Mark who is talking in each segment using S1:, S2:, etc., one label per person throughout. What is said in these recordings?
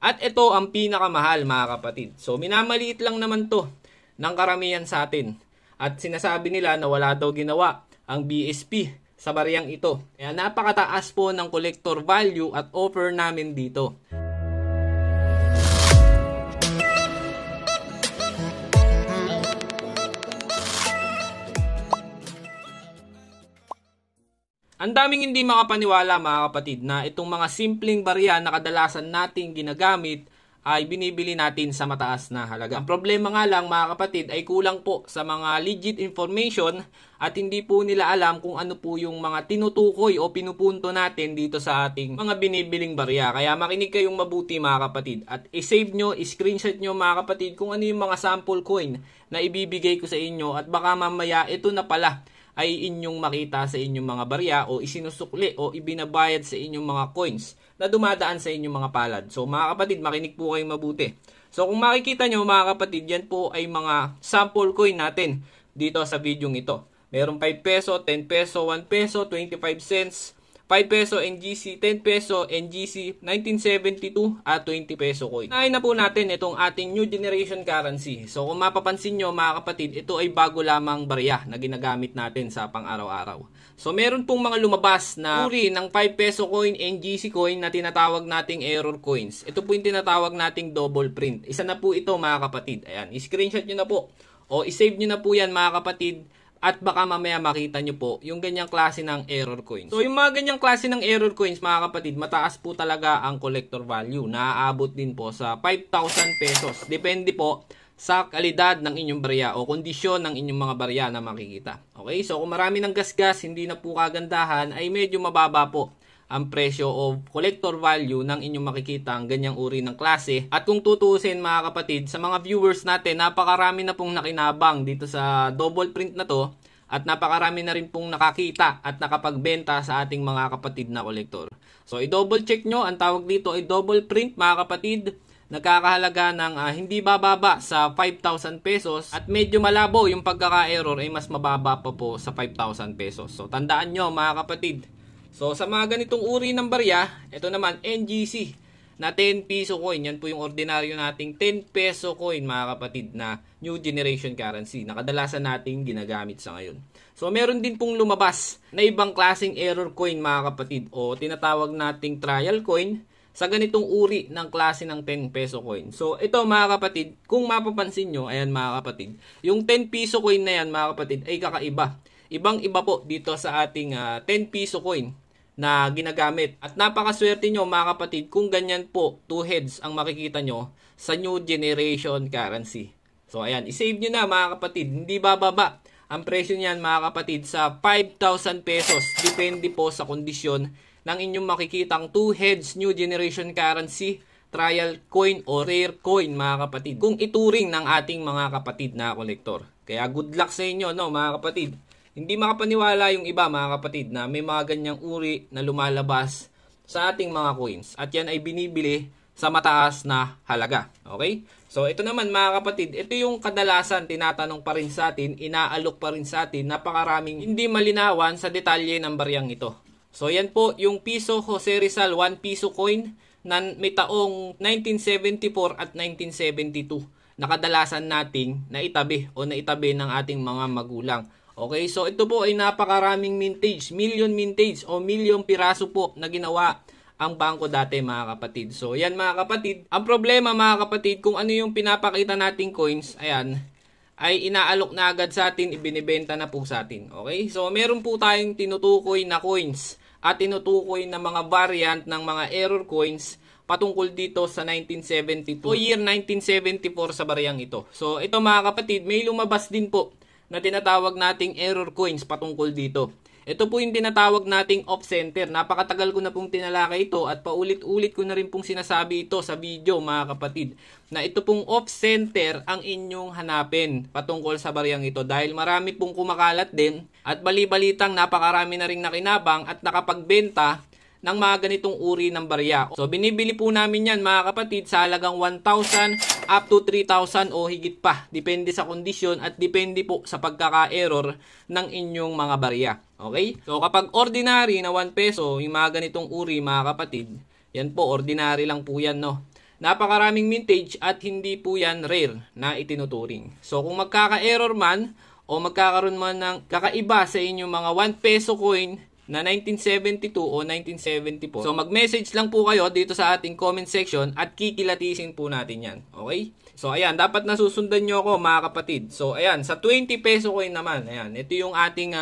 S1: At ito ang pinakamahal mga kapatid. So minamaliit lang naman to ng karamihan sa atin. At sinasabi nila na wala daw ginawa ang BSP sa bariyang ito. Kaya napakataas po ng collector value at offer namin dito. Ang daming hindi makapaniwala mga kapatid na itong mga simpleng barya na kadalasan nating ginagamit ay binibili natin sa mataas na halaga. Ang problema nga lang mga kapatid ay kulang po sa mga legit information at hindi po nila alam kung ano po yung mga tinutukoy o pinupunto natin dito sa ating mga binibiling barya. Kaya makinig kayong mabuti mga kapatid at i-save nyo, i-screenshot nyo mga kapatid kung ano yung mga sample coin na ibibigay ko sa inyo at baka mamaya ito na pala ay inyong makita sa inyong mga barya o isinusukli o ibinabayad sa inyong mga coins na dumadaan sa inyong mga palad. So mga kapatid, makinig po kayong mabuti. So kung makikita nyo mga kapatid, yan po ay mga sample coin natin dito sa video ito. Meron 5 peso, 10 peso, 1 peso, 25 cents, 5 peso NGC, 10 peso NGC, 1972 at 20 peso coin. Unahin na po natin itong ating new generation currency. So kung mapapansin nyo mga kapatid, ito ay bago lamang barya na ginagamit natin sa pang-araw-araw. So meron pong mga lumabas na uri ng 5 peso coin, NGC coin na tinatawag nating error coins. Ito po yung tinatawag nating double print. Isa na po ito mga kapatid. Ayan, i-screenshot nyo na po o i-save nyo na po yan mga kapatid. At baka mamaya makita nyo po yung ganyang klase ng error coins. So yung mga ganyang klase ng error coins mga kapatid, mataas po talaga ang collector value. Naaabot din po sa 5,000 pesos. Depende po sa kalidad ng inyong barya o kondisyon ng inyong mga barya na makikita. Okay, so kung marami ng gasgas, hindi na po kagandahan, ay medyo mababa po ang presyo o collector value ng inyong makikita ang ganyang uri ng klase. At kung tutuusin mga kapatid, sa mga viewers natin, napakarami na pong nakinabang dito sa double print na to at napakarami na rin pong nakakita at nakapagbenta sa ating mga kapatid na kolektor. So i-double check nyo, ang tawag dito ay double print mga kapatid. Nagkakahalaga ng hindi bababa sa 5,000 pesos at medyo malabo yung pagkaka-error ay mas mababa pa po sa 5,000 pesos. So tandaan nyo mga kapatid. So sa mga ganitong uri ng barya, ito naman NGC na 10 piso coin. Yan po yung ordinaryo nating 10 peso coin mga kapatid na new generation currency na kadalasan nating ginagamit sa ngayon. So meron din pong lumabas na ibang klaseng error coin mga kapatid o tinatawag nating trial coin sa ganitong uri ng klase ng 10 peso coin. So ito mga kapatid, kung mapapansin nyo, ayan mga kapatid, yung 10 piso coin na yan mga kapatid ay kakaiba. Ibang-iba po dito sa ating 10 piso coin na ginagamit. At napakaswerte nyo mga kapatid kung ganyan po 2 heads ang makikita nyo sa new generation currency. So ayan, isave nyo na mga kapatid. Hindi bababa ang presyo niyan mga kapatid sa 5,000 pesos. Depende po sa kondisyon ng inyong makikitang 2 heads new generation currency, trial coin o rare coin mga kapatid. Kung ituring ng ating mga kapatid na kolektor. Kaya good luck sa inyo no mga kapatid. Hindi makapaniwala yung iba mga kapatid na may mga ganyang uri na lumalabas sa ating mga coins. At yan ay binibili sa mataas na halaga. Okay? So ito naman mga kapatid, ito yung kadalasan tinatanong pa rin sa atin, inaalok pa rin sa atin, napakaraming hindi malinawan sa detalye ng baryang ito. So yan po yung piso Jose Rizal 1 piso coin na may taong 1974 at 1972 na kadalasan nating naitabi o naitabi ng ating mga magulang. Okay, so ito po ay napakaraming mintage, million mintage o milyong piraso po na ginawa ang bangko dati mga kapatid. So yan mga kapatid, ang problema mga kapatid kung ano yung pinapakita nating coins, ayan, ay inaalok na agad sa atin, ibinibenta na po sa atin. Okay, so meron po tayong tinutukoy na coins at tinutukoy na mga variant ng mga error coins patungkol dito sa 1972 o year 1974 sa bariyang ito. So ito mga kapatid, may lumabas din po na tinatawag nating error coins patungkol dito. Ito po yung tinatawag nating off center. Napakatagal ko na pong tinalakay ito at paulit-ulit ko na rin pong sinasabi ito sa video mga kapatid. Na ito pong off center ang inyong hanapin patungkol sa bariyang ito. Dahil marami pong kumakalat din at bali-balitang napakarami na rin nakinabang at nakapagbenta ng mga ganitong uri ng barya. So binibili po namin yan mga kapatid sa halagang 1,000 up to 3,000 o higit pa. Depende sa kondisyon at depende po sa pagkaka-error ng inyong mga barya. Okay? So kapag ordinary na 1 peso, yung mga ganitong uri mga kapatid, yan po ordinary lang po yan no. napakaraming mintage at hindi po yan rare na itinuturing. So kung magkaka-error man o magkakaroon man ng kakaiba sa inyong mga 1 peso coin na 1972 o 1974. So mag-message lang po kayo dito sa ating comment section at kikilatisin po natin yan. Okay? So ayan, dapat nasusundan nyo ako mga kapatid. So ayan, sa 20 peso coin naman, ayan, ito yung ating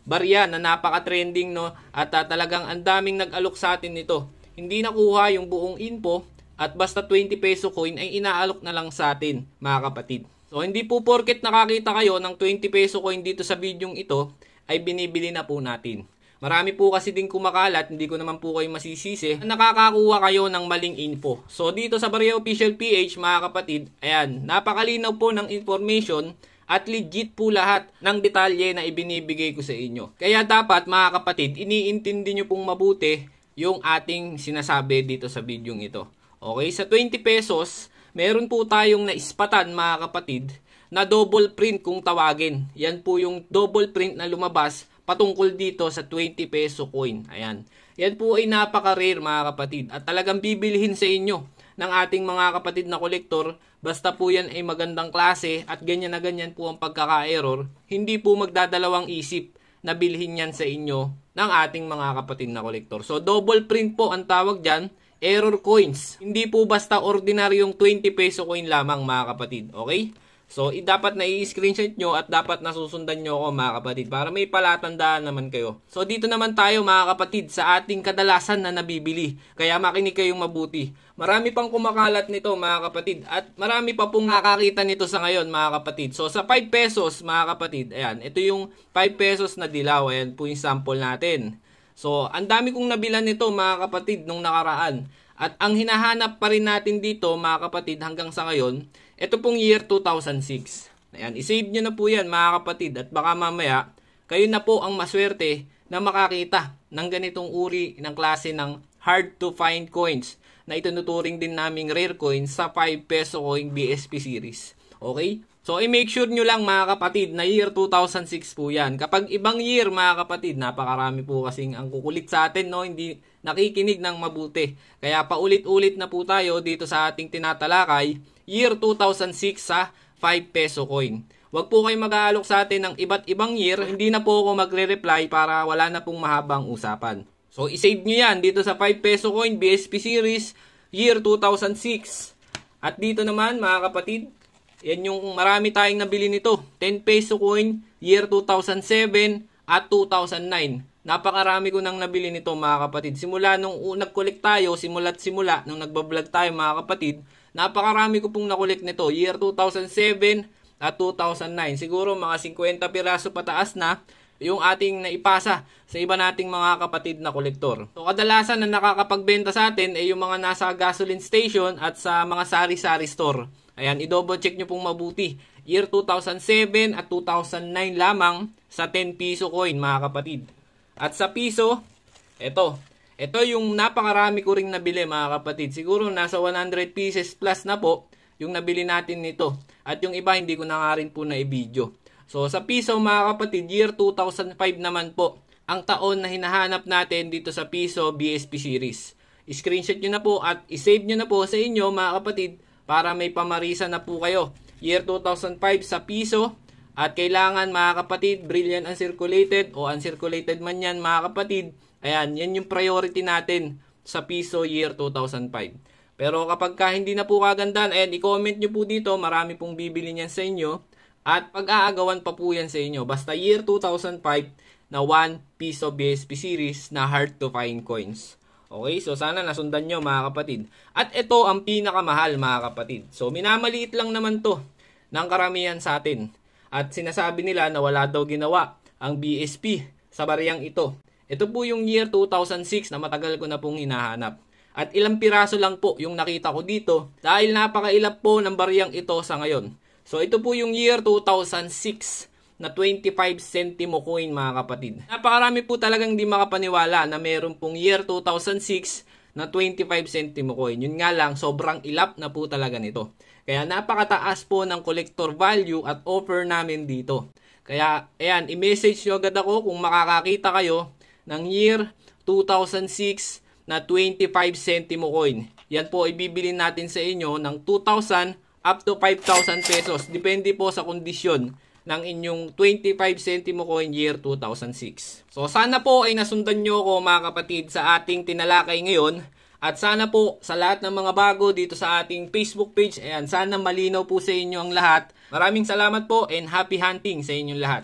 S1: barya na napaka-trending, no, at talagang ang daming nag-alok sa atin nito. Hindi nakuha yung buong info at basta 20 peso coin ay inaalok na lang sa atin mga kapatid. So hindi po porket nakakita kayo ng 20 peso coin dito sa videong ito ay binibili na po natin. Marami po kasi din kumakalat, hindi ko naman po kayo masisisi, nakakakuha kayo ng maling info. So dito sa Barya Official PH mga kapatid, ayan, napakalinaw po ng information at legit po lahat ng detalye na ibinibigay ko sa inyo. Kaya dapat mga kapatid, iniintindi nyo pong mabuti yung ating sinasabi dito sa videong ito. Okay, sa 20 pesos, meron po tayong naispatan mga kapatid na double print kung tawagin. Yan po yung double print na lumabas patungkol dito sa 20 peso coin. Ayan. Yan po ay napaka-rare mga kapatid at talagang bibilihin sa inyo ng ating mga kapatid na kolektor. Basta po yan ay magandang klase at ganyan na ganyan po ang pagkaka-error. Hindi po magdadalawang isip na bilhin yan sa inyo ng ating mga kapatid na kolektor. So double print po ang tawag dyan, error coins. Hindi po basta ordinaryong 20 peso coin lamang mga kapatid. Okay? So, dapat na i-screenshot nyo at dapat nasusundan nyo ako mga kapatid para may palatandaan naman kayo. So, dito naman tayo mga kapatid sa ating kadalasan na nabibili. Kaya makinig kayong mabuti. Marami pang kumakalat nito mga kapatid at marami pa pong nakakita nito sa ngayon mga kapatid. So, sa 5 pesos mga kapatid, ayan, ito yung 5 pesos na dilaw. Ayan po yung sample natin. So, ang dami kong nabilan nito mga kapatid nung nakaraan. At ang hinahanap pa rin natin dito mga kapatid hanggang sa ngayon, ito pong year 2006. Ayan, isave nyo na po yan mga kapatid at baka mamaya kayo na po ang maswerte na makakita ng ganitong uri ng klase ng hard to find coins na itinuturing din naming rare coins sa 5 peso coin BSP series. Okay? So, i-make sure nyo lang mga kapatid na year 2006 po yan. Kapag ibang year mga kapatid, napakarami po kasing ang kukulit sa atin, no? Hindi nakikinig ng mabuti. Kaya paulit-ulit na po tayo dito sa ating tinatalakay, year 2006 sa 5 peso coin. Huwag po kayo mag-aalok sa atin ng iba't ibang year, hindi na po ako magre-reply para wala na pong mahabang usapan. So, i-save nyo yan dito sa 5 peso coin BSP series, year 2006. At dito naman mga kapatid, yan yung marami tayong nabili nito. 10 peso coin, year 2007 at 2009. Napakarami ko nang nabili nito mga kapatid. Simula nung nag-collect tayo, simula nung nagbablog tayo mga kapatid, napakarami ko pong na-collect nito. Year 2007 at 2009. Siguro mga 50 piraso pataas na yung ating naipasa sa iba nating mga kapatid na kolektor. So kadalasan na nakakapagbenta sa atin ay yung mga nasa gasoline station at sa mga sari-sari store. Ayan, i-double check nyo pong mabuti. Year 2007 at 2009 lamang sa 10 piso coin mga kapatid. At sa piso, ito yung napakarami ko ring nabili mga kapatid. Siguro nasa 100 pieces plus na po yung nabili natin nito. At yung iba hindi ko na nga rin po na i-video. So sa piso mga kapatid, year 2005 naman po ang taon na hinahanap natin dito sa piso BSP series. I-screenshot nyo na po at i-save nyo na po sa inyo mga kapatid para may pamarisan na po kayo. Year 2005 sa piso. At kailangan mga kapatid, brilliant uncirculated o uncirculated man yan mga kapatid. Ayan, yan yung priority natin sa piso year 2005. Pero kapag hindi na po kagandahan, ayan, i-comment nyo po dito. Marami pong bibili niyan sa inyo. At pag-aagawan pa po yan sa inyo. Basta year 2005 na 1 piso BSP series na hard to find coins. Okay, so sana nasundan nyo mga kapatid. At ito ang pinakamahal mga kapatid. So minamaliit lang naman to ng karamihan sa atin. At sinasabi nila na wala daw ginawa ang BSP sa bariyang ito. Ito po yung year 2006 na matagal ko na pong hinahanap. At ilang piraso lang po yung nakita ko dito dahil napakailap po ng bariyang ito sa ngayon. So ito po yung year 2006 na 25 centimo coin mga kapatid. Napakarami po talagang di makapaniwala na meron pong year 2006 na 25 centimo coin. Yun nga lang, sobrang ilap na po talaga nito. Kaya napakataas po ng collector value at offer namin dito. Kaya ayan, i-message nyo agad ako kung makakakita kayo ng year 2006 na 25 centimo coin. Yan po ibibili natin sa inyo ng 2,000 up to 5,000 pesos. Depende po sa kondisyon ng inyong 25 centimo coin year 2006. So sana po ay nasundan nyo ko mga kapatid sa ating tinalakay ngayon. At sana po sa lahat ng mga bago dito sa ating Facebook page, ayan, sana malinaw po sa inyo ang lahat. Maraming salamat po and happy hunting sa inyong lahat.